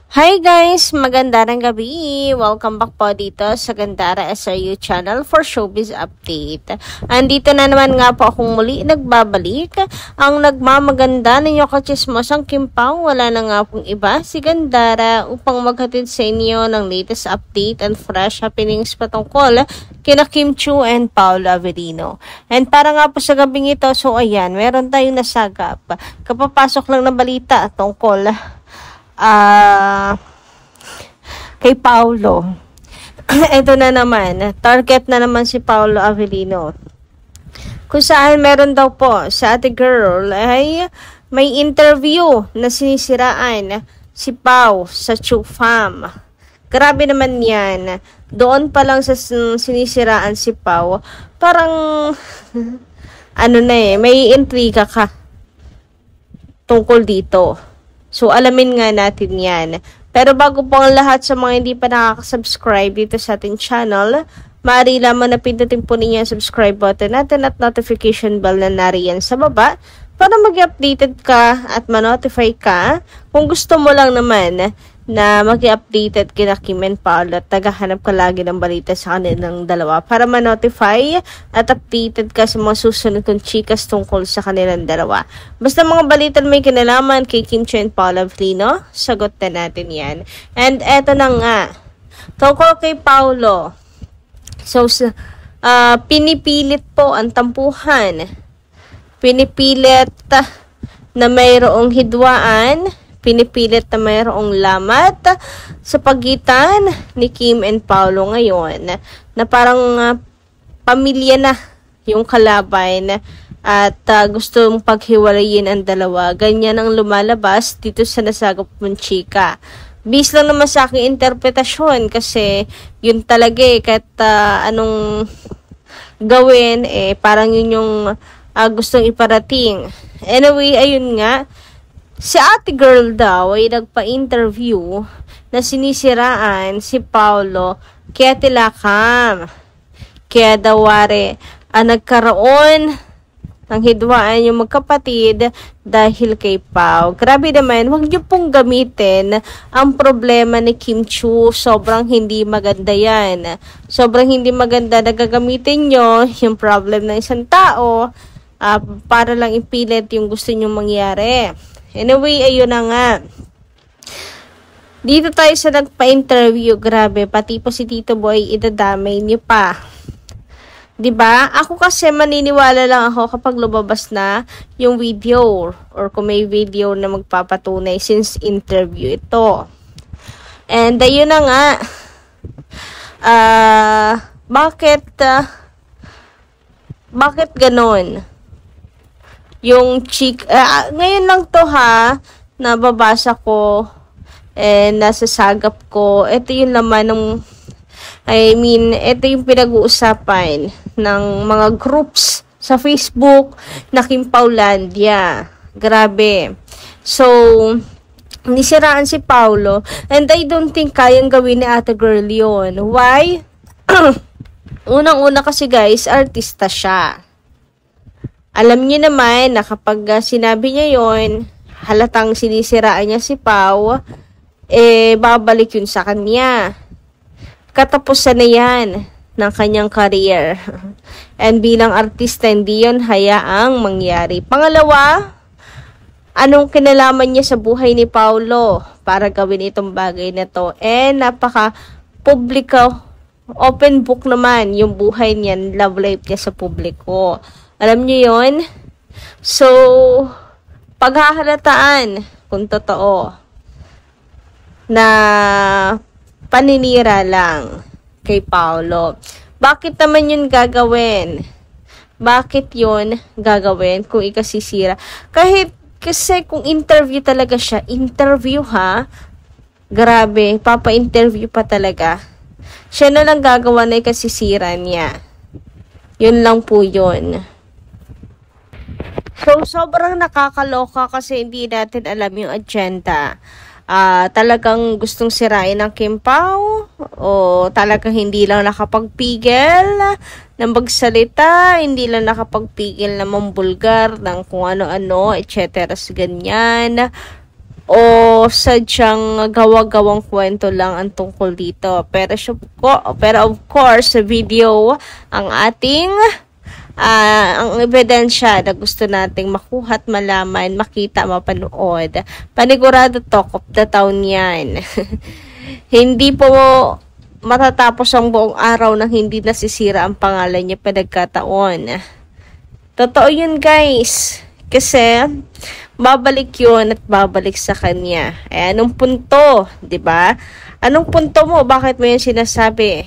Hi guys! Magandang gabi! Welcome back po dito sa Gandara SRU channel for Showbiz Update. Andito na naman nga po akong muli nagbabalik. Ang nagmamaganda ninyo kachismosang Kim Pao, wala na nga pong iba, si Gandara, upang maghatid sa inyo ng latest update and fresh happenings patungkol kina Kim Chiu and Paolo Avellino. And para nga po sa gabing ito, so ayan, meron tayong nasagap. Kapapasok lang na balita tungkol kay Paolo. Ito na naman, target na naman si Paolo Avellino. Kung saan meron daw po sa ate girl ay may interview na sinisiraan si Pao sa Chiu Fam. Grabe naman yan. Doon pa lang sa sinisiraan si Pao, parang may intriga ka tungkol dito. So, alamin nga natin yan. Pero bago po ang lahat sa mga hindi pa nakaka-subscribe dito sa ating channel, maaari lamang na pindutin po ninyo ang subscribe button natin at notification bell na nariyan sa baba para mag-updated ka at ma-notify ka kung gusto mo lang naman na mag-updated kina Kim and Paolo at tagahanap ka lagi ng balita sa kanilang dalawa para ma-notify at updated ka sa mga susunod kong chikas tungkol sa kanilang dalawa. Basta mga balita may kinalaman kay Kim Chiu and Paolo Avellino, sagot na natin yan. And eto na nga, tungkol kay Paolo. So, pinipilit po ang tampuhan. Pinipilit na mayroong hidwaan. Pinipilit na mayroong lamat sa pagitan ni Kim and Paolo ngayon na parang pamilya na yung kalaban at gustong paghiwalayin ang dalawa. Ganyan ang lumalabas dito sa nasagap mong chika. Bis lang naman sa aking interpretasyon kasi yun talaga kahit anong gawin parang yun yung gustong iparating. Anyway, ayun nga. Si ate girl daw ay nagpa-interview na sinisiraan si Paolo kaya tilakam. Kaya daw nagkaroon ng hidwaan yung magkapatid dahil kay Pao. Grabe naman, huwag niyo pong gamitin ang problema ni Kim Chiu. Sobrang hindi maganda yan. Sobrang hindi maganda na gagamitin nyo yung problem ng isang tao para lang ipilit yung gusto nyo mangyari. Anyway, ayun na nga. Dito tayo sa nagpa-interview. Grabe, pati po si Tito Boy, idadamay niyo pa. 'Di ba? Ako kasi maniniwala lang ako kapag lumabas na yung video or kung may video na magpapatunay since interview ito. And ayun na nga. Bakit ganon? Yung ngayon lang to nababasa ko nasasagap ko. Ito yung laman ng ito yung pinag-uusapan ng mga groups sa Facebook na Kim Paulandia. Grabe. So, nisiraan si Paolo and I don't think kayang gawin ni ate girl yun. Why? Unang-una kasi guys, artista siya. Alam niyo naman na kapag sinabi niya yon, halatang sinisiraan niya si Pao, babalik yun sa kanya. Katapusan na yan ng kanyang career. And bilang artista, hindi yun hayaang mangyari. Pangalawa, anong kinalaman niya sa buhay ni Paolo para gawin itong bagay na to? Napaka-publiko, open book naman yung buhay niya, love life niya sa publiko. Alam niyo yon? So, paghahalataan kung totoo na paninira lang kay Paolo. Bakit naman yun gagawin? Bakit yun gagawin kung ikasisira? Kasi kung interview talaga siya, interview grabe, papa-interview pa talaga. Siya na lang gagawa na ikasisira niya. Yun lang po yun. So, sobrang nakakaloka kasi hindi natin alam yung agenda. Talagang gustong sirain ng Kim Pao o talagang hindi lang nakapagpigil ng magsalita, hindi lang nakapagpigil na mambulgar ng kung ano-ano, etc. Ganyan. o sadyang gawa-gawang kwento lang ang tungkol dito. Pero of course, sa video ang ating ang ebidensya na gusto nating makuha at malaman, makita, mapanood. Panigurado talk of the town yan. Hindi po matatapos ang buong araw nang hindi nasisira ang pangalan niya pinagkataon. Totoo yun, guys. Kasi babalik yun at babalik sa kanya. Anong punto? 'Di ba? Anong punto mo? Bakit mo yun sinasabi?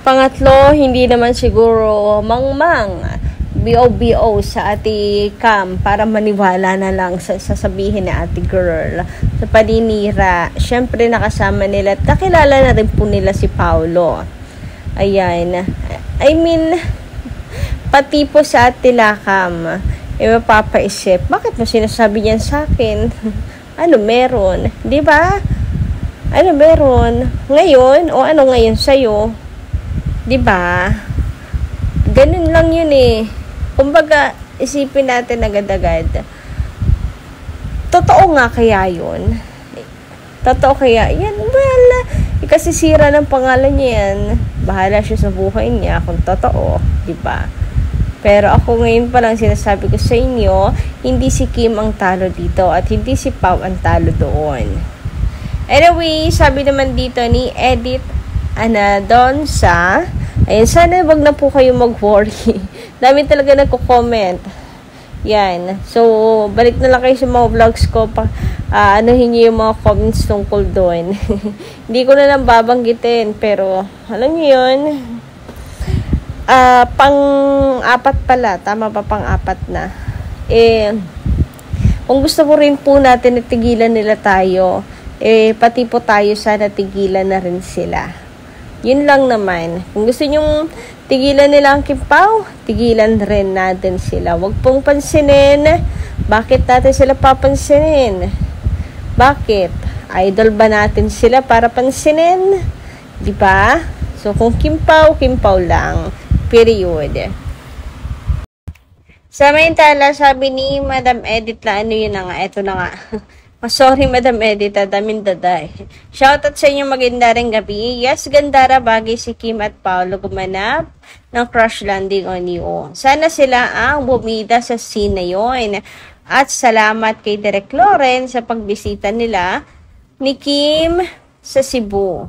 Pangatlo, hindi naman siguro mangmang BO sa ate Cam para maniwala na lang sa sasabihin na ate girl sa paninira. Syempre nakasama nila at nakilala na rin po nila si Paolo. Ayan. I mean, pati po sa ate Lakam, mapapaisip, bakit mo sinasabi yan sa akin? Ano meron? Di ba? Ano meron? Ngayon, o ano ngayon sa'yo? Di ba? Ganun lang yun eh. Kumbaga, isipin natin agad-agad. Totoo nga kaya yun? Totoo kaya? Yan, well, ikasisira ng pangalan niya yan. Bahala siya sa buhay niya kung totoo. Di ba? Pero ako ngayon pa lang sinasabi ko sa inyo, hindi si Kim ang talo dito at hindi si Pao ang talo doon. Anyway, sabi naman dito ni Edith Anadonsa, ayun, sana wag na po kayo mag-worry. Dami talaga nagko-comment. Yan. So, balik na lang kayo sa mga vlogs ko. Anuhin nyo yung mga comments tungkol doon. Hindi ko na lang babanggitin. Pero, alam nyo yun. Pang-apat pala. Tama pa, pang-apat na. Kung gusto po rin po natin na tigilan nila tayo, pati po tayo sana tigilan na rin sila. Yun lang naman. Kung gusto nyong tigilan nila ang Kimpaw, tigilan rin natin sila. Huwag pong pansinin. Bakit natin sila papansinin? Bakit? Idol ba natin sila para pansinin? Diba? So, kung Kimpaw, Kimpaw lang. Period. Samantala, sabi ni Madam Edith na ano yun na nga. Eto na nga. Sorry, Madam Edith, damin daday. Shoutout sa inyo, maganda rin gabi. Yes, gandara bagay si Kim at Paolo gumanap ng crash landing on you. Sana sila ang bumida sa scene na yun. At salamat kay Direk Loren sa pagbisita nila ni Kim sa Cebu.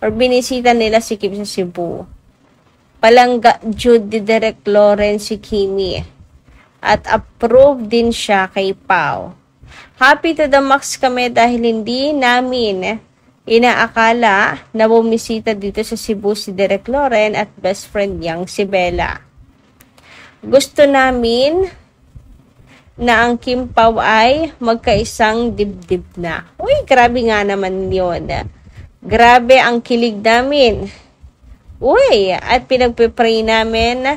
Or binisita nila si Kim sa Cebu. Palangga Jude ni Direk Loren si Kimi. At approve din siya kay Pao. Happy to the max kami dahil hindi namin inaakala na bumisita dito sa Cebu si Direk Loren at best friend niyang si Bella. Gusto namin na ang Kimpaw ay magkaisang dibdib na. Uy, grabe nga naman yun. Grabe ang kilig namin. Uy, at pinagpipray namin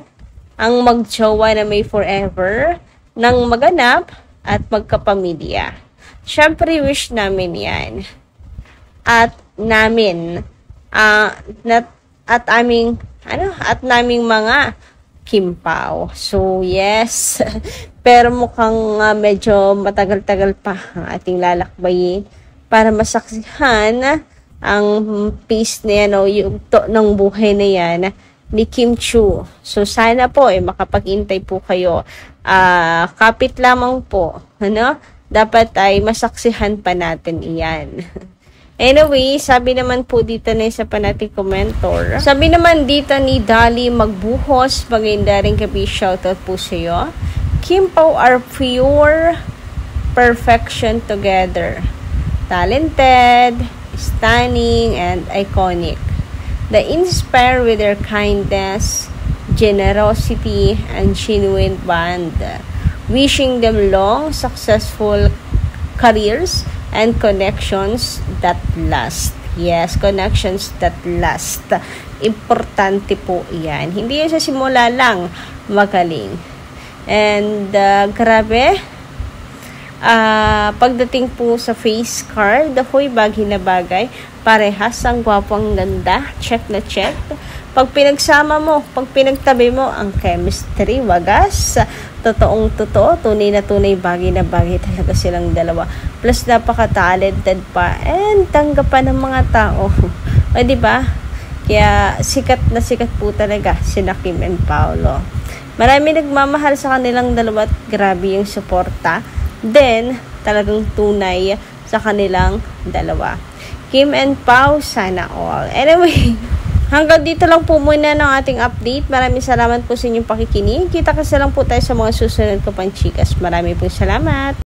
ang magjowa na may forever nang maganap at magkapamilya. Siyempre, wish namin yan. At namin, at naming mga Kimpaw. So, yes. Pero mukhang medyo matagal-tagal pa ang ating lalakbayin para masaksihan ang piece na yan o yung ng buhay na yan ni Kim Chiu. So, sana po makapag-intay po kayo. Kapit lamang po. Ano? Dapat ay masaksihan pa natin iyan. Anyway, sabi naman po dito na isa pa nating commentor. Sabi naman dito ni Dali Magbuhos, maganda rin gabi, shoutout po sa iyo. Kimpaw are pure perfection together. Talented, stunning, and iconic. They inspire with their kindness, generosity, and genuine bond. Wishing them long, successful careers and connections that last. Yes, connections that last. Importante po yan. Hindi yun sa simula lang magaling. And grabe, pagdating po sa face card, ako'y bagay na bagay. Parehas ang gwapong ganda. Check na check. Pag pinagsama mo, pag pinagtabi mo, ang chemistry, wagas. Totoo, tunay na tunay, bagay na bagay talaga silang dalawa. Plus, napaka-talented pa. And, tanggap pa ng mga tao. O, diba? Kaya, sikat na sikat po talaga sina Kim and Paolo. Marami nagmamahal sa kanilang dalawa at grabe yung suporta. Then, talagang tunay sa kanilang dalawa. Kim and Pao, sana all. Anyway, hanggang dito lang po muna ng ating update. Maraming salamat po sa inyong pakikinig. Kita kasi lang po tayo sa mga susunod ko pang chikas. Maraming po salamat.